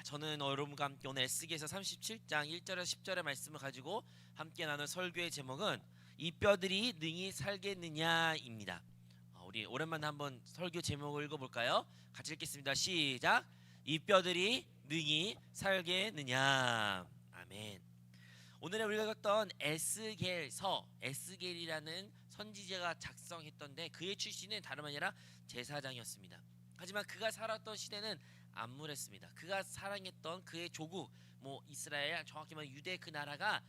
저는 여러분과 함께 오늘 에스겔서 37장 1절에서 10절의 말씀을 가지고 함께 나눌 설교의 제목은 이 뼈들이 능히 살겠느냐입니다. 우리 오랜만에 한번 설교 제목을 읽어볼까요? 같이 읽겠습니다. 시작. 이 뼈들이 능히 살겠느냐. 아멘. 오늘에 우리가 읽었던 에스겔이라는 선지자가 작성했던데 그의 출신은 다름 아니라 제사장이었습니다. 하지만 그가 살았던 시대는 암울했습니다. 그가 사랑했던 그의 조국, 이스라엘, 정확히 말하면 유대 그 나라가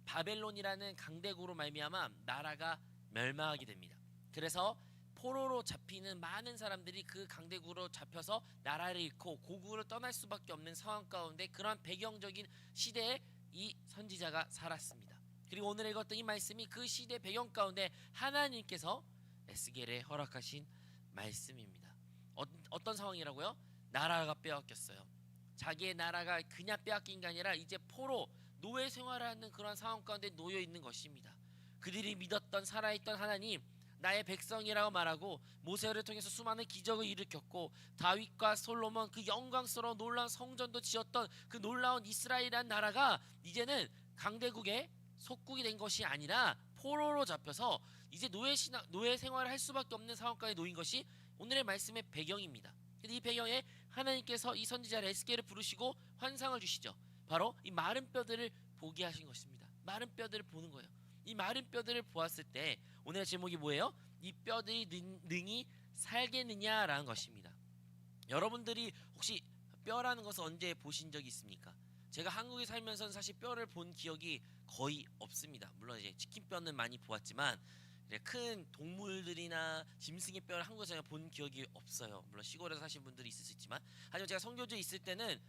바벨론이라는 강대국으로 말미암아 나라가 멸망하게 됩니다. 그래서 포로로 잡히는 많은 사람들이 그 강대국으로 잡혀서 나라를 잃고 고국을 떠날 수밖에 없는 상황 가운데 그런 배경적인 시대에 이 선지자가 살았습니다. 그리고 오늘 읽었던 이 말씀이 그 시대 배경 가운데 하나님께서 에스겔에 허락하신 말씀입니다. 어떤 상황이라고요? 나라가 빼앗겼어요. 자기의 나라가 그냥 빼앗긴 게 아니라 이제 포로 노예 생활하는 그런 상황 가운데 놓여 있는 것입니다. 그들이 믿었던 살아있던 하나님, 나의 백성이라고 말하고 모세를 통해서 수많은 기적을 일으켰고 다윗과 솔로몬 그 영광스러운 놀라운 성전도 지었던 그 놀라운 이스라엘이라는 나라가 이제는 강대국의 속국이 된 것이 아니라 포로로 잡혀서 이제 노예 생활을 할 수밖에 없는 상황까지 놓인 것이 오늘의 말씀의 배경입니다. 이 배경에 하나님께서 이 선지자 에스겔을 부르시고 환상을 주시죠. 바로 이 마른 뼈들을 보게 하신 것입니다. 마른 뼈들을 보는 거예요. 이 마른 뼈들을 보았을 때 오늘의 제목이 뭐예요? 이 뼈들이 능히 살겠느냐라는 것입니다. 여러분들이 혹시 뼈라는 것을 언제 보신 적이 있습니까? 제가 한국에 살면서는 사실 뼈를 본 기억이 거의 없습니다. 물론 이제 치킨 뼈는 많이 보았지만 큰 동물들이나 짐승의 뼈를 한국에서 본 기억이 없어요. 물론 시골에서 사신 분들이 있을 수 있지만, 하지만 제가 선교지에 있을 때는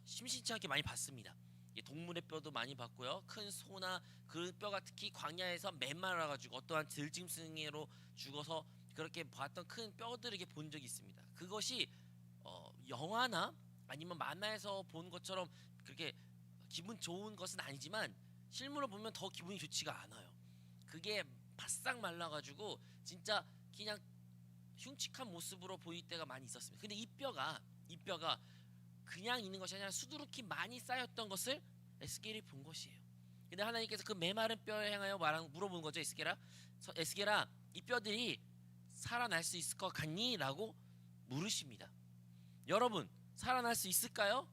심심치 않게 많이 봤습니다. 동물의 뼈도 많이 봤고요. 큰 소나 그 뼈가 특히 광야에서 메말라가지고 어떠한 들짐승으로 죽어서 그렇게 봤던 큰 뼈들을 이렇게 본 적이 있습니다. 그것이 영화나 아니면 만화에서 본 것처럼 그렇게 기분 좋은 것은 아니지만 실물을 보면 더 기분이 좋지가 않아요. 그게 바싹 말라가지고 진짜 그냥 흉측한 모습으로 보일 때가 많이 있었습니다. 근데 이 뼈가 그냥 있는 것이 아니라 수두룩히 많이 쌓였던 것을 에스겔이 본 것이에요. 근데 하나님께서 그 메마른 뼈에 향하여 물어보는 거죠. 에스겔아, 이 뼈들이 살아날 수 있을 것 같니? 라고 물으십니다. 여러분, 살아날 수 있을까요?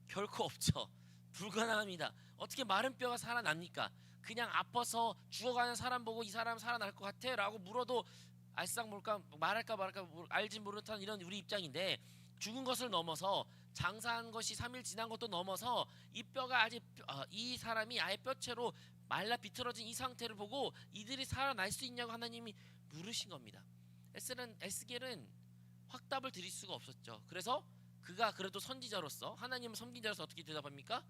결코 없죠. 불가능합니다. 어떻게 마른 뼈가 살아납니까? 그냥 아파서 죽어가는 사람 보고 이 사람 살아날 것 같아? 라고 물어도 알싹 말할까 알지 못한 이런 우리 입장인데, 죽은 것을 넘어서 장사한 것이 3일 지난 것도 넘어서 이 뼈가 이 사람이 아예 뼈채로 말라 비틀어진 이 상태를 보고 이들이 살아날 수 있냐고 하나님이 물으신 겁니다. 에스겔은 확답을 드릴 수가 없었죠. 그래서 그가 그래도 선지자로서, 하나님은 선지자로서 어떻게 대답합니까?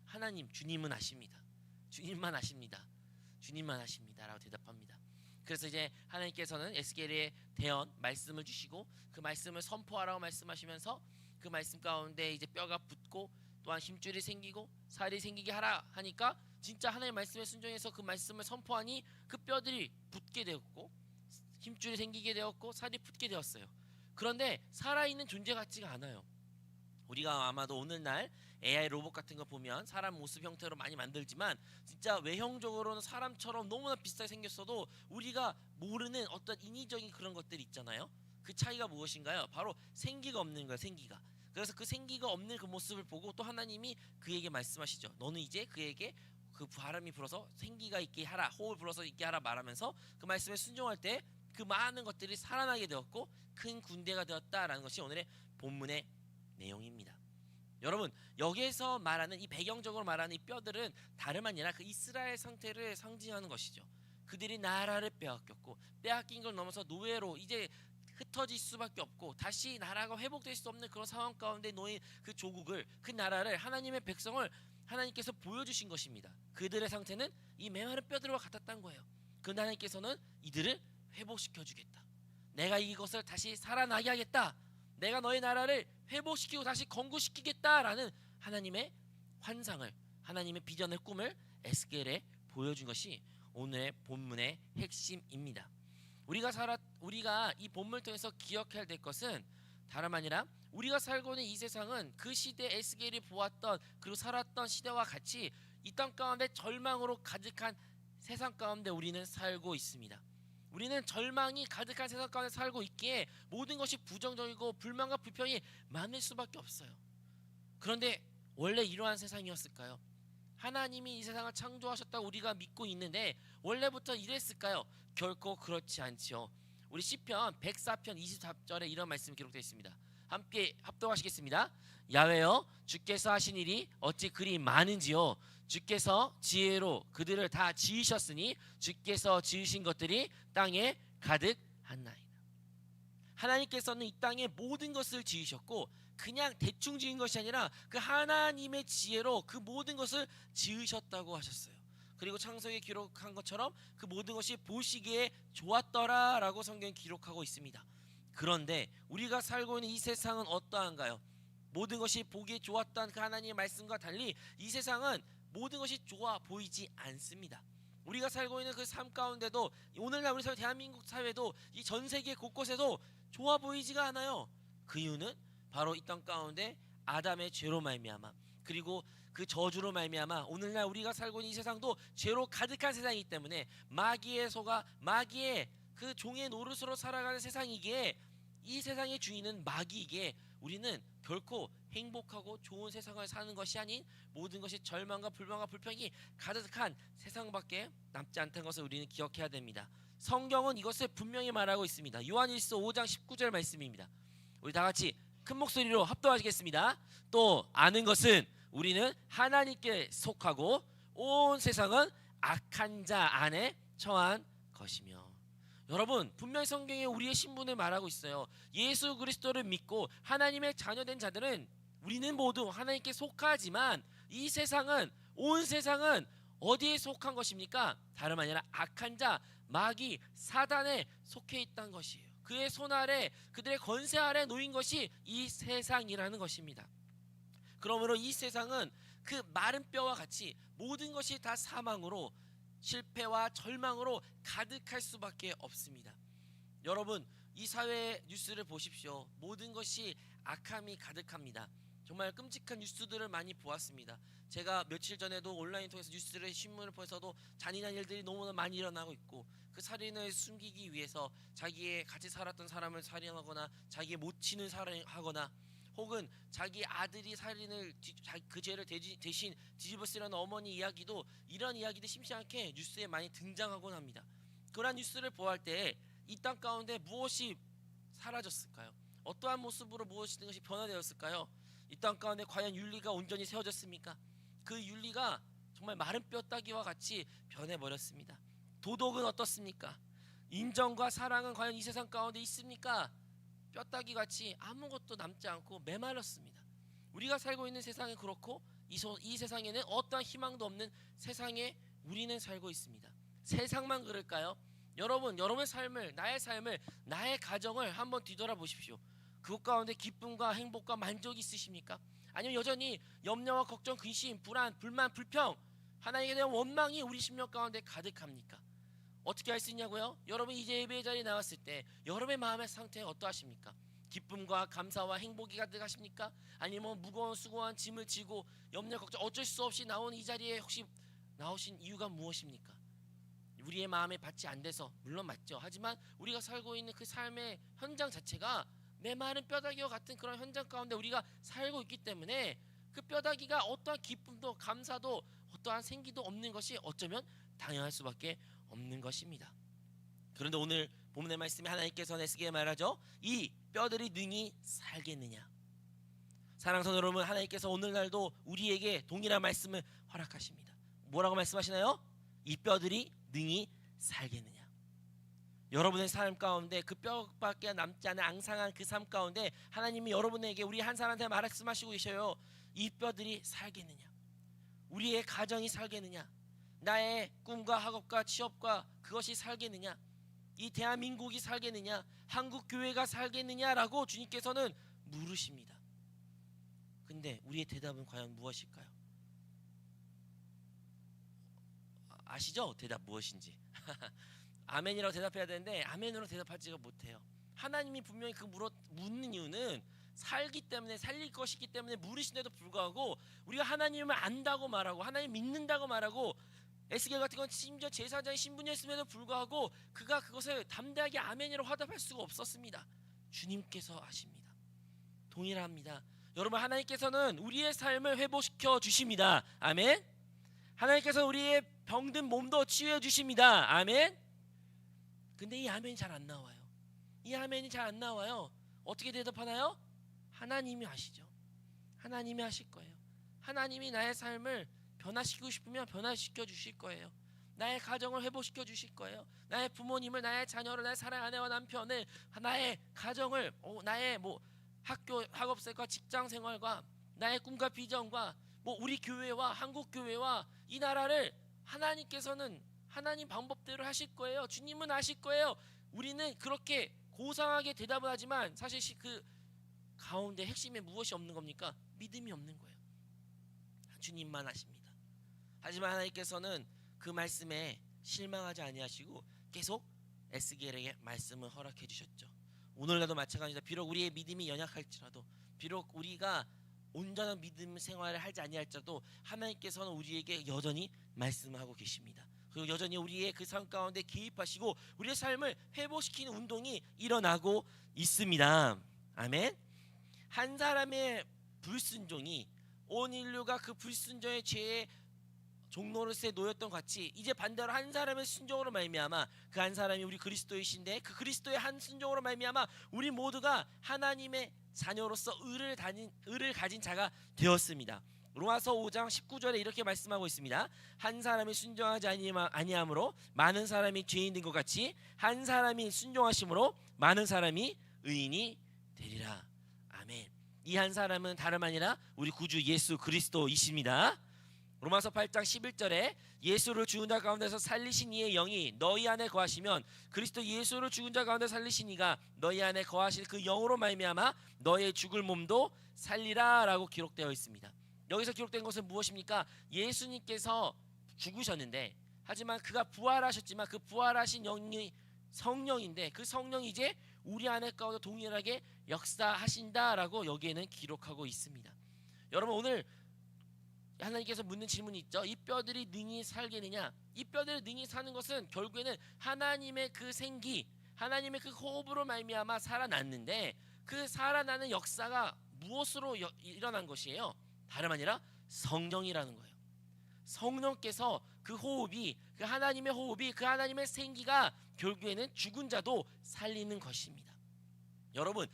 하나님, 주님은 아십니다. 주님만 아십니다. 주님만 아십니다. 라고 대답합니다. 그래서 이제 하나님께서는 에스겔에 대한 말씀을 주시고 그 말씀을 선포하라고 말씀하시면서 그 말씀 가운데 이제 뼈가 붙고 또한 힘줄이 생기고 살이 생기게 하라 하니까 진짜 하나님의 말씀에 순종해서 그 말씀을 선포하니 그 뼈들이 붙게 되었고 힘줄이 생기게 되었고 살이 붙게 되었어요. 그런데 살아있는 존재 같지가 않아요. 우리가 아마도 오늘날 AI 로봇 같은 거 보면 사람 모습 형태로 많이 만들지만 진짜 외형적으로는 사람처럼 너무나 비슷하게 생겼어도 우리가 모르는 어떤 인위적인 그런 것들이 있잖아요. 그 차이가 무엇인가요? 바로 생기가 없는 거예요. 생기가. 그래서 그 생기가 없는 그 모습을 보고 또 하나님이 그에게 말씀하시죠. 너는 이제 그에게 그 바람이 불어서 생기가 있게 하라, 호흡을 불어서 있게 하라 말하면서 그 말씀에 순종할 때 그 많은 것들이 살아나게 되었고 큰 군대가 되었다라는 것이 오늘의 본문의 내용입니다. 여러분, 여기에서 말하는 이 배경적으로 말하는 이 뼈들은 다름 아니라 그 이스라엘 상태를 상징하는 것이죠. 그들이 나라를 빼앗겼고 빼앗긴 걸 넘어서 노예로 이제 흩어질 수밖에 없고 다시 나라가 회복될 수 없는 그런 상황 가운데 놓인 그 조국을, 그 나라를, 하나님의 백성을 하나님께서 보여주신 것입니다. 그들의 상태는 이 메마른 뼈들과 같았던 거예요. 그 하나님께서는 이들을 회복시켜 주겠다. 내가 이것을 다시 살아나게 하겠다. 내가 너의 나라를 회복시키고 다시 건국시키겠다라는 하나님의 환상을, 하나님의 비전의 꿈을 에스겔에 보여준 것이 오늘의 본문의 핵심입니다. 우리가 이 본문을 통해서 기억해야 될 것은 다름 아니라 우리가 살고 있는 이 세상은 그 시대 에스겔이 보았던 그리고 살았던 시대와 같이 이 땅 가운데 절망으로 가득한 세상 가운데 우리는 살고 있습니다. 우리는 절망이 가득한 세상 가운데 살고 있기에 모든 것이 부정적이고 불만과 불평이 많을 수밖에 없어요. 그런데 원래 이러한 세상이었을까요? 하나님이 이 세상을 창조하셨다고 우리가 믿고 있는데 원래부터 이랬을까요? 결코 그렇지 않지요. 우리 시편 104편 24절에 이런 말씀이 기록되어 있습니다. 함께 합독하시겠습니다. 야훼여 주께서 하신 일이 어찌 그리 많은지요. 주께서 지혜로 그들을 다 지으셨으니 주께서 지으신 것들이 땅에 가득하나이다. 하나님께서는 이 땅의 모든 것을 지으셨고 그냥 대충 지은 것이 아니라 그 하나님의 지혜로 그 모든 것을 지으셨다고 하셨어요. 그리고 창세기에 기록한 것처럼 그 모든 것이 보시기에 좋았더라라고 성경이 기록하고 있습니다. 그런데 우리가 살고 있는 이 세상은 어떠한가요? 모든 것이 보기에 좋았던 그 하나님의 말씀과 달리 이 세상은 모든 것이 좋아 보이지 않습니다. 우리가 살고 있는 그 삶 가운데도 오늘날 우리 사회 대한민국 사회도 이 전 세계 곳곳에도 좋아 보이지가 않아요. 그 이유는 바로 이 땅 가운데 아담의 죄로 말미암아 그리고 그 저주로 말미암아 오늘날 우리가 살고 있는 이 세상도 죄로 가득한 세상이기 때문에 마귀의 소가 마귀의 그 종의 노릇으로 살아가는 세상이기에 이 세상의 주인은 마귀이기에 우리는 결코 행복하고 좋은 세상을 사는 것이 아닌 모든 것이 절망과 불만과 불평이 가득한 세상밖에 남지 않다는 것을 우리는 기억해야 됩니다. 성경은 이것을 분명히 말하고 있습니다. 요한일서 5장 19절 말씀입니다. 우리 다 같이 큰 목소리로 합독하시겠습니다. 또 아는 것은 우리는 하나님께 속하고 온 세상은 악한 자 안에 처한 것이며. 여러분 분명히 성경에 우리의 신분을 말하고 있어요. 예수 그리스도를 믿고 하나님의 자녀된 자들은 우리는 모두 하나님께 속하지만 이 세상은 온 세상은 어디에 속한 것입니까? 다름 아니라 악한 자 마귀 사단에 속해 있다는 것이에요. 그의 손 아래 그들의 권세 아래 놓인 것이 이 세상이라는 것입니다. 그러므로 이 세상은 그 마른 뼈와 같이 모든 것이 다 사망으로 실패와 절망으로 가득할 수밖에 없습니다. 여러분 이 사회 뉴스를 보십시오. 모든 것이 악함이 가득합니다. 정말 끔찍한 뉴스들을 많이 보았습니다. 제가 며칠 전에도 온라인 통해서 뉴스를 신문을 보면서도 잔인한 일들이 너무나 많이 일어나고 있고 그 살인을 숨기기 위해서 자기의 같이 살았던 사람을 살인하거나 자기의 모친을 살인하거나 혹은 자기 아들이 살인을 그 죄를 대신 뒤집어 쓰려는 어머니 이야기도 이런 이야기들 심심찮게 뉴스에 많이 등장하곤 합니다. 그러한 뉴스를 보할 때 이 땅 가운데 무엇이 사라졌을까요? 어떠한 모습으로 무엇이든 것이 변화되었을까요? 이 땅 가운데 과연 윤리가 온전히 세워졌습니까? 그 윤리가 정말 마른 뼈다귀와 같이 변해버렸습니다. 도덕은 어떻습니까? 인정과 사랑은 과연 이 세상 가운데 있습니까? 뼈다귀 같이 아무것도 남지 않고 메말랐습니다. 우리가 살고 있는 세상이 그렇고 이 세상에는 어떠한 희망도 없는 세상에 우리는 살고 있습니다. 세상만 그럴까요? 여러분, 여러분의 삶을, 나의 가정을 한번 뒤돌아보십시오. 그것 가운데 기쁨과 행복과 만족이 있으십니까? 아니면 여전히 염려와 걱정, 근심, 불안, 불만, 불평, 하나님에 대한 원망이 우리 심령 가운데 가득합니까? 어떻게 할 수 있냐고요? 여러분 이제 예배의 자리에 나왔을 때 여러분의 마음의 상태가 어떠하십니까? 기쁨과 감사와 행복이 가득하십니까? 아니면 무거운 수고한 짐을 지고 염려 걱정 어쩔 수 없이 나온 이 자리에 혹시 나오신 이유가 무엇입니까? 우리의 마음에 받지 안 돼서 물론 맞죠. 하지만 우리가 살고 있는 그 삶의 현장 자체가 메마른 뼈다귀와 같은 그런 현장 가운데 우리가 살고 있기 때문에 그 뼈다귀가 어떠한 기쁨도 감사도 어떠한 생기도 없는 것이 어쩌면 당연할 수밖에 없는 것입니다. 그런데 오늘 본문의 말씀에 하나님께서 에스겔에 말하죠. 이 뼈들이 능히 살겠느냐. 사랑하는 성도 여러분, 하나님께서 오늘날도 우리에게 동일한 말씀을 허락하십니다. 뭐라고 말씀하시나요? 이 뼈들이 능히 살겠느냐. 여러분의 삶 가운데 그 뼈밖에 남지 않은 앙상한 그 삶 가운데 하나님이 여러분에게 우리 한 사람한테 말씀하시고 계셔요. 이 뼈들이 살겠느냐. 우리의 가정이 살겠느냐. 나의 꿈과 학업과 취업과 그것이 살겠느냐. 이 대한민국이 살겠느냐. 한국 교회가 살겠느냐라고 주님께서는 물으십니다. 근데 우리의 대답은 과연 무엇일까요? 아시죠? 대답 무엇인지. 아멘이라고 대답해야 되는데 아멘으로 대답하지가 못해요. 하나님이 분명히 그 묻는 이유는 살기 때문에 살릴 것이기 때문에 물으신데도 불구하고 우리가 하나님을 안다고 말하고 하나님 믿는다고 말하고 에스겔 같은 건 심지어 제사장의 신분이었음에도 불구하고 그가 그것을 담대하게 아멘이라고 화답할 수가 없었습니다. 주님께서 하십니다. 동일합니다. 여러분, 하나님께서는 우리의 삶을 회복시켜 주십니다. 아멘. 하나님께서 우리의 병든 몸도 치유해 주십니다. 아멘. 근데 이 아멘이 잘 안 나와요. 이 아멘이 잘 안 나와요. 어떻게 대답하나요? 하나님이 하시죠. 하나님이 하실 거예요. 하나님이 나의 삶을 변화시키고 싶으면 변화시켜 주실 거예요. 나의 가정을 회복시켜 주실 거예요. 나의 부모님을, 나의 자녀를, 나의 사랑 아내와 남편을, 나의 가정을, 나의 학교 학업생활과 직장 생활과 나의 꿈과 비전과 우리 교회와 한국 교회와 이 나라를 하나님께서는 하나님 방법대로 하실 거예요. 주님은 하실 거예요. 우리는 그렇게 고상하게 대답을 하지만 사실 그 가운데 핵심에 무엇이 없는 겁니까? 믿음이 없는 거예요. 주님만 하십니다. 하지만 하나님께서는 그 말씀에 실망하지 아니하시고 계속 에스겔에게 말씀을 허락해 주셨죠. 오늘날도 마찬가지다. 비록 우리의 믿음이 연약할지라도, 비록 우리가 온전한 믿음 생활을 하지 아니할지라도 하나님께서는 우리에게 여전히 말씀하고 계십니다. 그리고 여전히 우리의 그 삶 가운데 개입하시고 우리의 삶을 회복시키는 운동이 일어나고 있습니다. 아멘. 한 사람의 불순종이 온 인류가 그 불순종의 죄의 종노릇에 놓였던 같이 이제 반대로 한 사람의 순종으로 말미암아 그 한 사람이 우리 그리스도이신데 그 그리스도의 한 순종으로 말미암아 우리 모두가 하나님의 자녀로서 의를 가진 자가 되었습니다. 로마서 5장 19절에 이렇게 말씀하고 있습니다. 한 사람이 순종하지 아니함으로 많은 사람이 죄인 된 것 같이 한 사람이 순종하심으로 많은 사람이 의인이 되리라. 아멘. 이 한 사람은 다름 아니라 우리 구주 예수 그리스도이십니다. 로마서 8장 11절에 예수를 죽은 자 가운데서 살리신 이의 영이 너희 안에 거하시면 그리스도 예수를 죽은 자 가운데 살리신 이가 너희 안에 거하실 그 영으로 말미암아 너의 죽을 몸도 살리라 라고 기록되어 있습니다. 여기서 기록된 것은 무엇입니까? 예수님께서 죽으셨는데 하지만 그가 부활하셨지만 그 부활하신 영이 성령인데 그 성령이 이제 우리 안에 가운데 동일하게 역사하신다라고 여기에는 기록하고 있습니다. 여러분, 오늘 하나님께서 묻는 질문이 있죠. 이 뼈들이 능히 살겠느냐? 이 뼈들이 능히 사는 것은 결국에는 하나님의 그 생기, 하나님의 그 호흡으로 말미암아 살아났는데 그 살아나는 역사가 무엇으로 일어난 것이에요? 다름 아니라 성령이라는 거예요. 성령께서 그 호흡이, 그 하나님의 호흡이, 그 하나님의 생기가 결국에는 죽은 자도 살리는 것입니다. 여러분,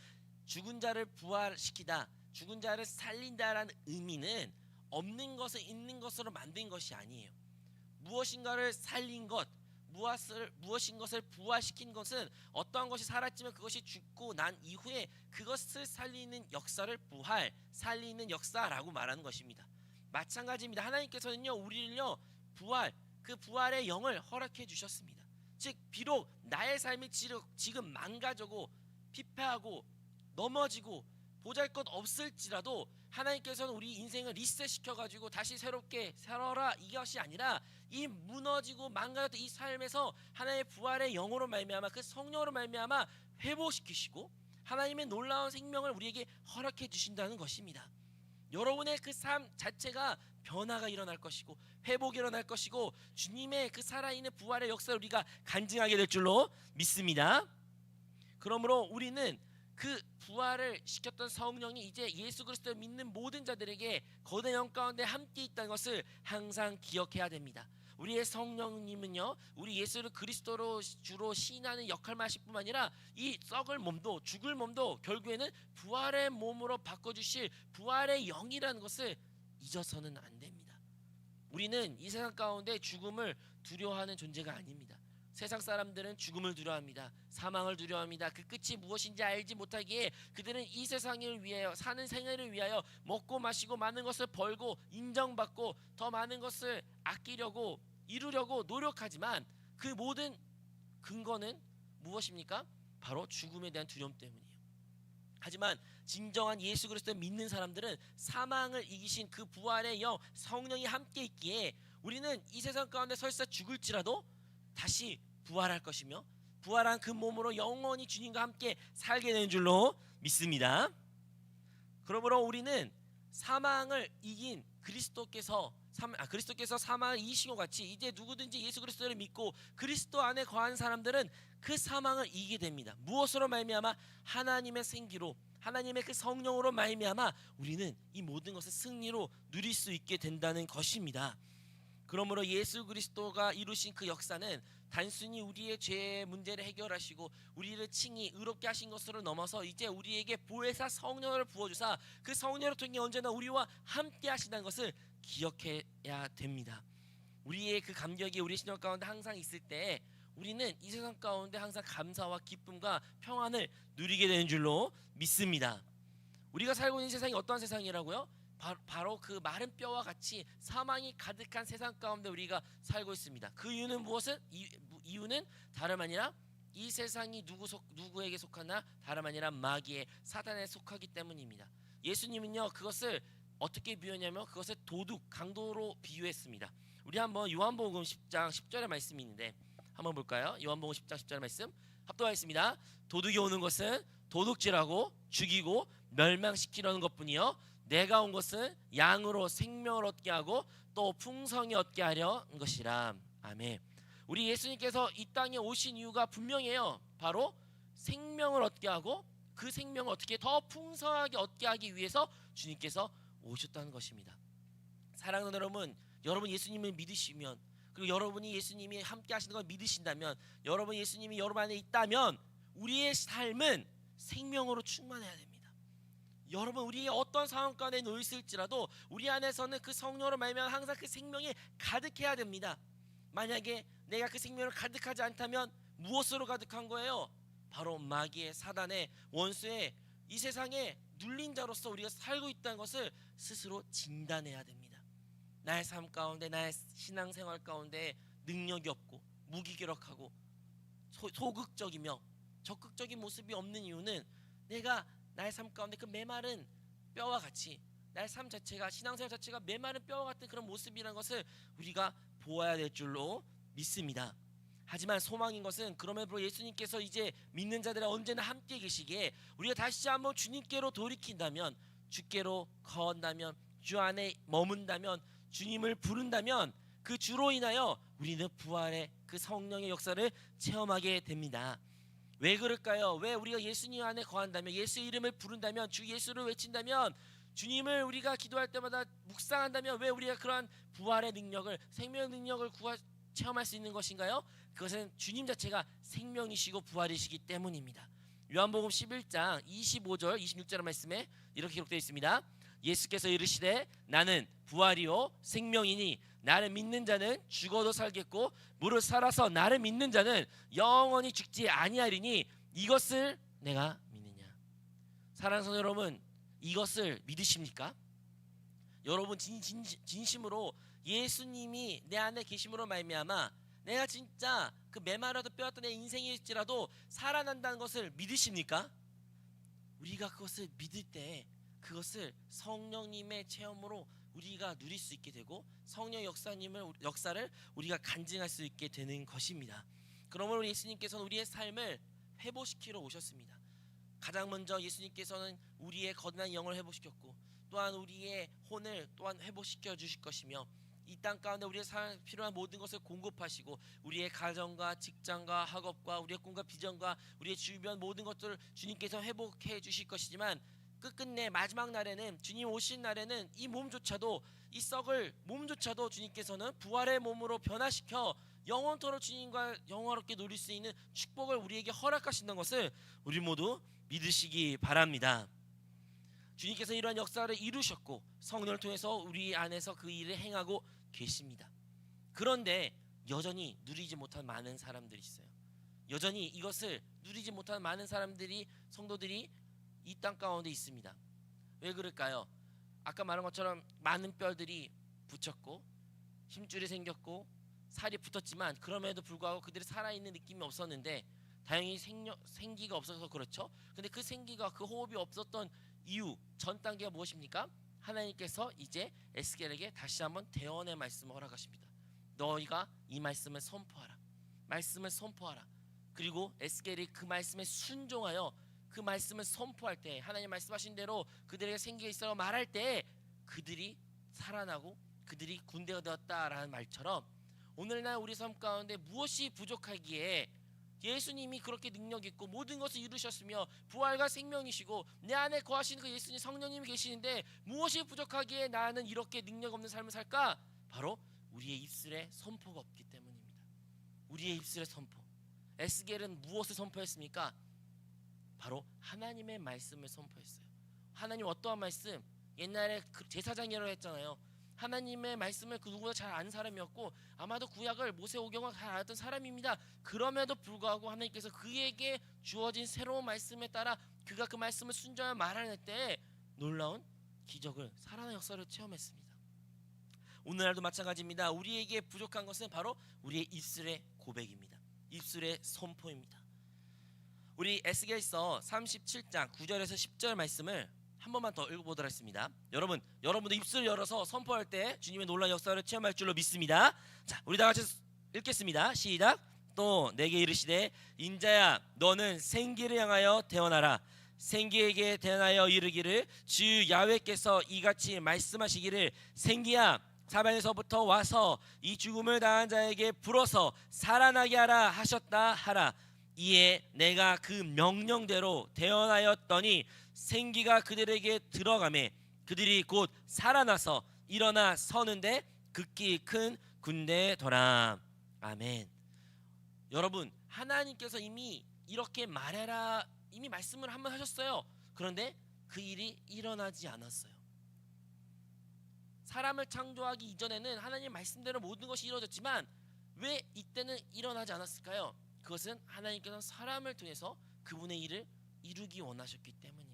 죽은 자를 부활시키다, 죽은 자를 살린다라는 의미는 없는 것을 있는 것으로 만든 것이 아니에요. 무엇인가를 살린 것, 무엇인 것을 부활시킨 것은 어떠한 것이 살았지만 그것이 죽고 난 이후에 그것을 살리는 역사를 부활, 살리는 역사라고 말하는 것입니다. 마찬가지입니다. 하나님께서는요 우리를요 부활, 그 부활의 영을 허락해 주셨습니다. 즉 비록 나의 삶이 지금 망가지고 피폐하고 넘어지고 보잘것 없을지라도 하나님께서는 우리 인생을 리셋시켜가지고 다시 새롭게 살아라 이것이 아니라 이 무너지고 망가졌던 이 삶에서 하나님의 부활의 영으로 말미암아 그 성령으로 말미암아 회복시키시고 하나님의 놀라운 생명을 우리에게 허락해 주신다는 것입니다. 여러분의 그 삶 자체가 변화가 일어날 것이고 회복이 일어날 것이고 주님의 그 살아있는 부활의 역사를 우리가 간증하게 될 줄로 믿습니다. 그러므로 우리는 그 부활을 시켰던 성령이 이제 예수 그리스도를 믿는 모든 자들에게 거대 영 가운데 함께 있다는 것을 항상 기억해야 됩니다. 우리의 성령님은요 우리 예수를 그리스도로 주로 시인하는 역할만 하실 뿐만 아니라 이 썩을 몸도 죽을 몸도 결국에는 부활의 몸으로 바꿔주실 부활의 영이라는 것을 잊어서는 안 됩니다. 우리는 이 세상 가운데 죽음을 두려워하는 존재가 아닙니다. 세상 사람들은 죽음을 두려워합니다. 사망을 두려워합니다. 그 끝이 무엇인지 알지 못하기에 그들은 이 세상을 위하여 사는 생애를 위하여 먹고 마시고 많은 것을 벌고 인정받고 더 많은 것을 아끼려고 이루려고 노력하지만 그 모든 근거는 무엇입니까? 바로 죽음에 대한 두려움 때문이에요. 하지만 진정한 예수 그리스도를 믿는 사람들은 사망을 이기신 그 부활의 영 성령이 함께 있기에 우리는 이 세상 가운데 설사 죽을지라도 다시 부활할 것이며 부활한 그 몸으로 영원히 주님과 함께 살게 되는 줄로 믿습니다. 그러므로 우리는 사망을 이긴 그리스도께서 사망을 이기신 것 같이 이제 누구든지 예수 그리스도를 믿고 그리스도 안에 거한 사람들은 그 사망을 이기게 됩니다. 무엇으로 말미암아? 하나님의 생기로, 하나님의 그 성령으로 말미암아 우리는 이 모든 것을 승리로 누릴 수 있게 된다는 것입니다. 그러므로 예수 그리스도가 이루신 그 역사는 단순히 우리의 죄의 문제를 해결하시고 우리를 칭히 의롭게 하신 것으로 넘어서 이제 우리에게 보혜사 성령을 부어주사 그 성령을 통해 언제나 우리와 함께 하신다는 것을 기억해야 됩니다. 우리의 그 감격이 우리 신앙 가운데 항상 있을 때 우리는 이 세상 가운데 항상 감사와 기쁨과 평안을 누리게 되는 줄로 믿습니다. 우리가 살고 있는 세상이 어떠한 세상이라고요? 바로 그 마른 뼈와 같이 사망이 가득한 세상 가운데 우리가 살고 있습니다. 그 이유는 무엇은? 이유는 다름 아니라 이 세상이 누구에게 속하나? 다름 아니라 마귀의 사단에 속하기 때문입니다. 예수님은요 그것을 어떻게 비유했냐면 그것을 도둑, 강도로 비유했습니다. 우리 한번 요한복음 10장 10절의 말씀이 있는데 한번 볼까요? 요한복음 10장 10절의 말씀 합독하겠습니다. 도둑이 오는 것은 도둑질하고 죽이고 멸망시키려는 것뿐이요 내가 온 것은 양으로 생명을 얻게 하고 또 풍성히 얻게 하려는 것이라. 아멘. 우리 예수님께서 이 땅에 오신 이유가 분명해요. 바로 생명을 얻게 하고 그 생명을 어떻게 더 풍성하게 얻게 하기 위해서 주님께서 오셨다는 것입니다. 사랑하는 여러분 예수님을 믿으시면, 그리고 여러분이 예수님이 함께 하시는 걸 믿으신다면, 여러분 예수님이 여러분 안에 있다면 우리의 삶은 생명으로 충만해야 됩니다. 여러분 우리의 어떤 상황 가운데 놓여 있을지라도 우리 안에서는 그 성령으로 말미암아 항상 그 생명이 가득해야 됩니다. 만약에 내가 그 생명을 가득하지 않다면 무엇으로 가득한 거예요? 바로 마귀의 사단의 원수의 이 세상에 눌린 자로서 우리가 살고 있다는 것을 스스로 진단해야 됩니다. 나의 삶 가운데, 나의 신앙생활 가운데 능력이 없고 무기력하고 소극적이며 적극적인 모습이 없는 이유는 내가 나의 삶 가운데 그 메마른 뼈와 같이 나의 삶 자체가, 신앙생활 자체가 메마른 뼈와 같은 그런 모습이라는 것을 우리가 보아야 될 줄로 믿습니다. 하지만 소망인 것은 그럼에도 예수님께서 이제 믿는 자들과 언제나 함께 계시기에 우리가 다시 한번 주님께로 돌이킨다면, 주께로 거한다면, 주 안에 머문다면, 주님을 부른다면 그 주로 인하여 우리는 부활의 그 성령의 역사를 체험하게 됩니다. 왜 그럴까요? 왜 우리가 예수님 안에 거한다면, 예수 이름을 부른다면, 주 예수를 외친다면, 주님을 우리가 기도할 때마다 묵상한다면 왜 우리가 그러한 부활의 능력을, 생명의 능력을 체험할 수 있는 것인가요? 그것은 주님 자체가 생명이시고 부활이시기 때문입니다. 요한복음 11장 25절 26절 말씀에 이렇게 기록되어 있습니다. 예수께서 이르시되 나는 부활이요 생명이니 나를 믿는 자는 죽어도 살겠고 무릇 살아서 나를 믿는 자는 영원히 죽지 아니하리니 이것을 내가 믿느냐. 사랑하는 성도 여러분, 이것을 믿으십니까? 여러분 진심으로 예수님이 내 안에 계심으로 말미암아 내가 진짜 그 메마라도 뼈였던 내 인생일지라도 살아난다는 것을 믿으십니까? 우리가 그것을 믿을 때 그것을 성령님의 체험으로 우리가 누릴 수 있게 되고 성령 역사를 우리가 간증할 수 있게 되는 것입니다. 그러므로 예수님께서는 우리의 삶을 회복시키러 오셨습니다. 가장 먼저 예수님께서는 우리의 거듭난 영을 회복시켰고 또한 우리의 혼을 또한 회복시켜 주실 것이며 이 땅 가운데 우리의 삶에 필요한 모든 것을 공급하시고 우리의 가정과 직장과 학업과 우리의 꿈과 비전과 우리의 주변 모든 것들을 주님께서 회복해 주실 것이지만 끝끝내 마지막 날에는, 주님 오신 날에는 이 몸조차도, 이 썩을 몸조차도 주님께서는 부활의 몸으로 변화시켜 영원토록 주님과 영화롭게 누릴 수 있는 축복을 우리에게 허락하신다는 것을 우리 모두 믿으시기 바랍니다. 주님께서 이러한 역사를 이루셨고 성령을 통해서 우리 안에서 그 일을 행하고 계십니다. 그런데 여전히 누리지 못한 많은 사람들이 있어요. 여전히 이것을 누리지 못한 많은 사람들이, 성도들이 이 땅 가운데 있습니다. 왜 그럴까요? 아까 말한 것처럼 많은 뼈들이 붙였고 힘줄이 생겼고 살이 붙었지만 그럼에도 불구하고 그들이 살아있는 느낌이 없었는데 다행히 생기가 없어서 그렇죠. 근데 그 생기가, 그 호흡이 없었던 이유, 전 단계가 무엇입니까? 하나님께서 이제 에스겔에게 다시 한번 대언의 말씀을 허락하십니다. 너희가 이 말씀을 선포하라. 말씀을 선포하라. 그리고 에스겔이 그 말씀에 순종하여 그 말씀을 선포할 때, 하나님 말씀하신 대로 그들에게 생기가 있어 말할 때 그들이 살아나고 그들이 군대가 되었다라는 말처럼 오늘날 우리 삶 가운데 무엇이 부족하기에 예수님이 그렇게 능력 있고 모든 것을 이루셨으며 부활과 생명이시고 내 안에 거하시는 그 예수님 성령님이 계시는데 무엇이 부족하기에 나는 이렇게 능력 없는 삶을 살까? 바로 우리의 입술에 선포가 없기 때문입니다. 우리의 입술의 선포. 에스겔은 무엇을 선포했습니까? 바로 하나님의 말씀을 선포했어요. 하나님 어떠한 말씀? 옛날에 제사장이라고 했잖아요. 하나님의 말씀을 그 누구보다 잘 아는 사람이었고 아마도 구약을 모세오경을 잘 알았던 사람입니다. 그럼에도 불구하고 하나님께서 그에게 주어진 새로운 말씀에 따라 그가 그 말씀을 순종하여 말하는 때 놀라운 기적을 살아난 역사를 체험했습니다. 오늘날도 마찬가지입니다. 우리에게 부족한 것은 바로 우리의 입술의 고백입니다. 입술의 선포입니다. 우리 에스겔서 37장 9절에서 10절 말씀을 한 번만 더 읽어보도록 하겠습니다. 여러분도 입술을 열어서 선포할 때 주님의 놀라운 역사를 체험할 줄로 믿습니다. 자, 우리 다 같이 읽겠습니다. 시작. 또 내게 이르시되 인자야 너는 생기를 향하여 대언하라. 생기에게 대언하여 이르기를 주 야훼께서 이같이 말씀하시기를 생기야 사방에서부터 와서 이 죽음을 당한 자에게 불어서 살아나게 하라 하셨다 하라. 이에 내가 그 명령대로 대언하였더니 생기가 그들에게 들어가매 그들이 곧 살아나서 일어나 서는데 극히 큰 군대더라. 아멘. 여러분, 하나님께서 이미 이렇게 말해라 이미 말씀을 한번 하셨어요. 그런데 그 일이 일어나지 않았어요. 사람을 창조하기 이전에는 하나님 말씀대로 모든 것이 이루어졌지만 왜 이때는 일어나지 않았을까요? 그것은 하나님께서 사람을 통해서 그분의 일을 이루기 원하셨기 때문입니다.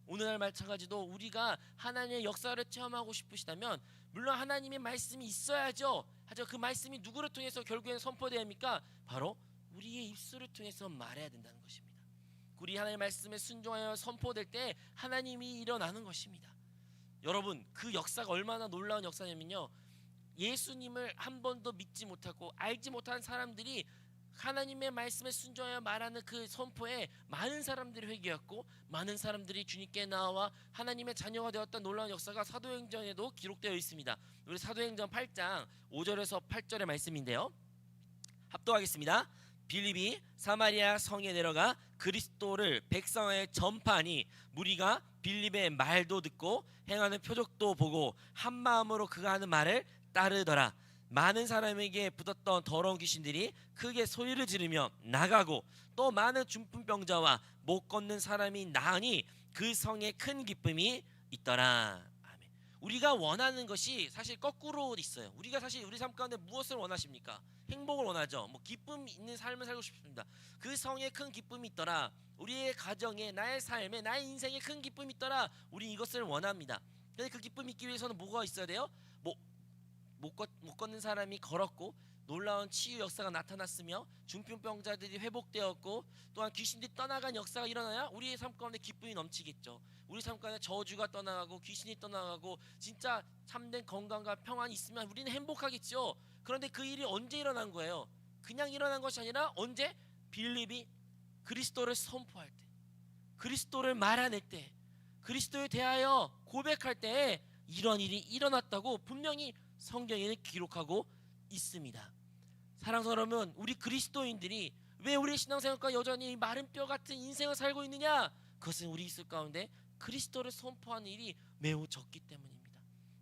오늘날 마찬가지도 우리가 하나님의 역사를 체험하고 싶으시다면 물론 하나님의 말씀이 있어야죠. 하지만 그 말씀이 누구를 통해서 결국에는 선포되어야 합니까? 바로 우리의 입술을 통해서 말해야 된다는 것입니다. 우리 하나님의 말씀에 순종하여 선포될 때 하나님이 일어나는 것입니다. 여러분, 그 역사가 얼마나 놀라운 역사냐면요, 예수님을 한 번도 믿지 못하고 알지 못한 사람들이 하나님의 말씀에 순종하여 말하는 그 선포에 많은 사람들이 회개했고 많은 사람들이 주님께 나와 하나님의 자녀가 되었던 놀라운 역사가 사도행전에도 기록되어 있습니다. 우리 사도행전 8장 5절에서 8절의 말씀인데요, 합독하겠습니다. 빌립이 사마리아 성에 내려가 그리스도를 백성에 전파하니 무리가 빌립의 말도 듣고 행하는 표적도 보고 한 마음으로 그가 하는 말을 따르더라. 많은 사람에게 붙었던 더러운 귀신들이 크게 소리를 지르며 나가고 또 많은 중풍병자와 못 걷는 사람이 나으니 그 성에 큰 기쁨이 있더라. 아멘. 우리가 원하는 것이 사실 거꾸로 있어요. 우리가 사실 우리 삶 가운데 무엇을 원하십니까? 행복을 원하죠. 기쁨 있는 삶을 살고 싶습니다. 그 성에 큰 기쁨이 있더라. 우리의 가정에, 나의 삶에, 나의 인생에 큰 기쁨이 있더라. 우리 이것을 원합니다. 근데 그 기쁨이 있기 위해서는 뭐가 있어야 돼요? 못 걷는 사람이 걸었고 놀라운 치유 역사가 나타났으며 중풍병자들이 회복되었고 또한 귀신들이 떠나간 역사가 일어나야 우리의 삶 가운데 기쁨이 넘치겠죠. 우리 삶 가운데 저주가 떠나가고 귀신이 떠나가고 진짜 참된 건강과 평안이 있으면 우리는 행복하겠죠. 그런데 그 일이 언제 일어난 거예요? 그냥 일어난 것이 아니라 언제? 빌립이 그리스도를 선포할 때, 그리스도를 말해낼 때, 그리스도에 대하여 고백할 때 이런 일이 일어났다고 분명히 성경에는 기록하고 있습니다. 사랑하는 여러분, 우리 그리스도인들이 왜 우리의 신앙생활과 여전히 마른 뼈 같은 인생을 살고 있느냐? 그것은 우리 입술 가운데 그리스도를 선포하는 일이 매우 적기 때문입니다.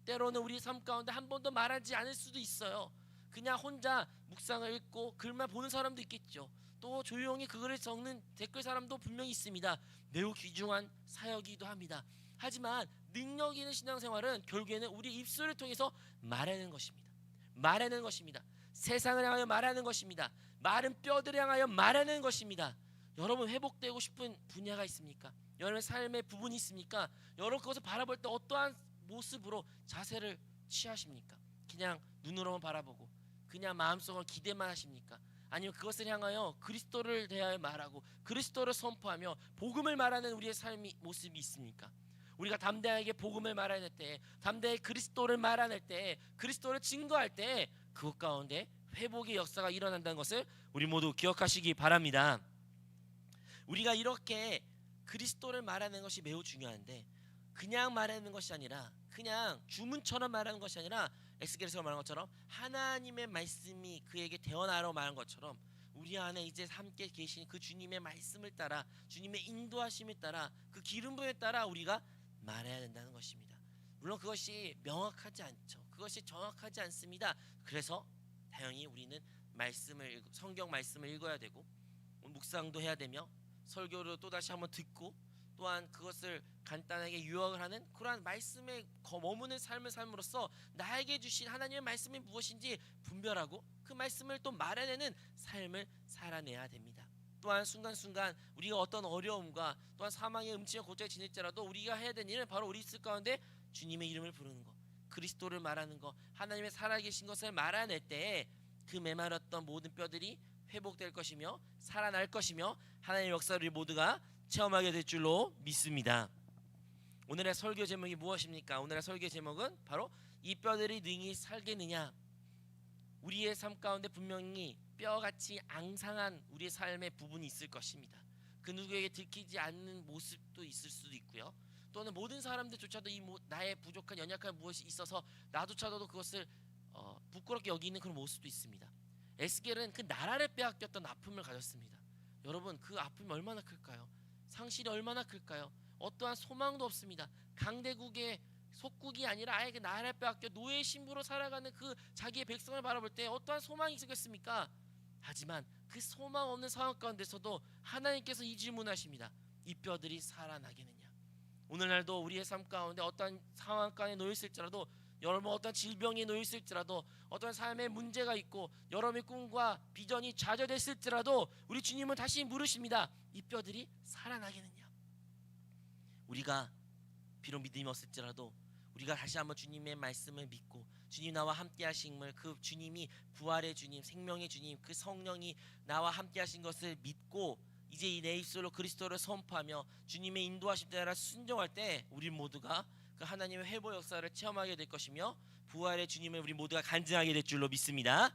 때로는 우리 삶 가운데 한 번도 말하지 않을 수도 있어요. 그냥 혼자 묵상을 읽고 글만 보는 사람도 있겠죠. 또 조용히 그글을 적는 댓글 사람도 분명히 있습니다. 매우 귀중한 사역이기도 합니다. 하지만 능력 있는 신앙생활은 결국에는 우리 입술을 통해서 말하는 것입니다. 말하는 것입니다. 세상을 향하여 말하는 것입니다. 마른 뼈들을 향하여 말하는 것입니다. 여러분, 회복되고 싶은 분야가 있습니까? 여러분의 삶의 부분이 있습니까? 여러분, 그것을 바라볼 때 어떠한 모습으로 자세를 취하십니까? 그냥 눈으로만 바라보고 그냥 마음속으로 기대만 하십니까? 아니면 그것을 향하여 그리스도를 대하여 말하고 그리스도를 선포하며 복음을 말하는 우리의 삶이 모습이 있습니까? 우리가 담대하게 복음을 말할 때, 담대하게 그리스도를 말할 때, 그리스도를 증거할 때 그것 가운데 회복의 역사가 일어난다는 것을 우리 모두 기억하시기 바랍니다. 우리가 이렇게 그리스도를 말하는 것이 매우 중요한데 그냥 말하는 것이 아니라 그냥 주문처럼 말하는 것이 아니라 에스겔에서 말한 것처럼 하나님의 말씀이 그에게 대언하라고 말한 것처럼 우리 안에 이제 함께 계신 그 주님의 말씀을 따라 주님의 인도하심에 따라 그 기름 부음에 따라 우리가 말해야 된다는 것입니다. 물론 그것이 명확하지 않죠. 그것이 정확하지 않습니다. 그래서 다행히 우리는 성경 말씀을 읽어야 되고 묵상도 해야 되며 설교를 또다시 한번 듣고 또한 그것을 간단하게 유학을 하는 그러한 말씀에 머무는 삶을 삶으로써 나에게 주신 하나님의 말씀이 무엇인지 분별하고 그 말씀을 또 말해내는 삶을 살아내야 됩니다. 또한 순간순간 우리가 어떤 어려움과 또한 사망의 음침한 고통에 지낼지라도 우리가 해야 되는 일은 바로 우리 있을 가운데 주님의 이름을 부르는 것, 그리스도를 말하는 것, 하나님의 살아계신 것을 말해낼 때에 그 메마랐던 모든 뼈들이 회복될 것이며 살아날 것이며 하나님의 역사를 우리 모두가 체험하게 될 줄로 믿습니다. 오늘의 설교 제목이 무엇입니까? 오늘의 설교 제목은 바로 이 뼈들이 능히 살겠느냐. 우리의 삶 가운데 분명히 뼈같이 앙상한 우리의 삶의 부분이 있을 것입니다. 그 누구에게 들키지 않는 모습도 있을 수도 있고요. 또는 모든 사람들조차도 나의 부족한 연약한 무엇이 있어서 나조차도 그것을 부끄럽게 여기는 그런 모습도 있습니다. 에스겔은 그 나라를 빼앗겼던 아픔을 가졌습니다. 여러분 그 아픔이 얼마나 클까요? 상실이 얼마나 클까요? 어떠한 소망도 없습니다. 강대국의 속국이 아니라 아예 그 나라를 빼앗겨 노예 신부로 살아가는 그 자기의 백성을 바라볼 때 어떠한 소망이 있겠습니까? 하지만 그 소망 없는 상황 가운데서도 하나님께서 이 질문하십니다. 이 뼈들이 살아나겠느냐? 오늘날도 우리의 삶 가운데 어떠한 상황 가운데 놓여 있을지라도 여러분 어떤 질병에 놓여 있을지라도 어떤 삶의 문제가 있고 여러분의 꿈과 비전이 좌절됐을지라도 우리 주님은 다시 물으십니다. 이 뼈들이 살아나겠느냐? 우리가 비록 믿음이 없을지라도 우리가 다시 한번 주님의 말씀을 믿고 주님 나와 함께 하심을 그 주님이 부활의 주님 생명의 주님 그 성령이 나와 함께 하신 것을 믿고 이제 이 내 입술로 그리스도를 선포하며 주님의 인도하심 따라 순종할 때 우리 모두가 그 하나님의 회복 역사를 체험하게 될 것이며 부활의 주님을 우리 모두가 간증하게 될 줄로 믿습니다.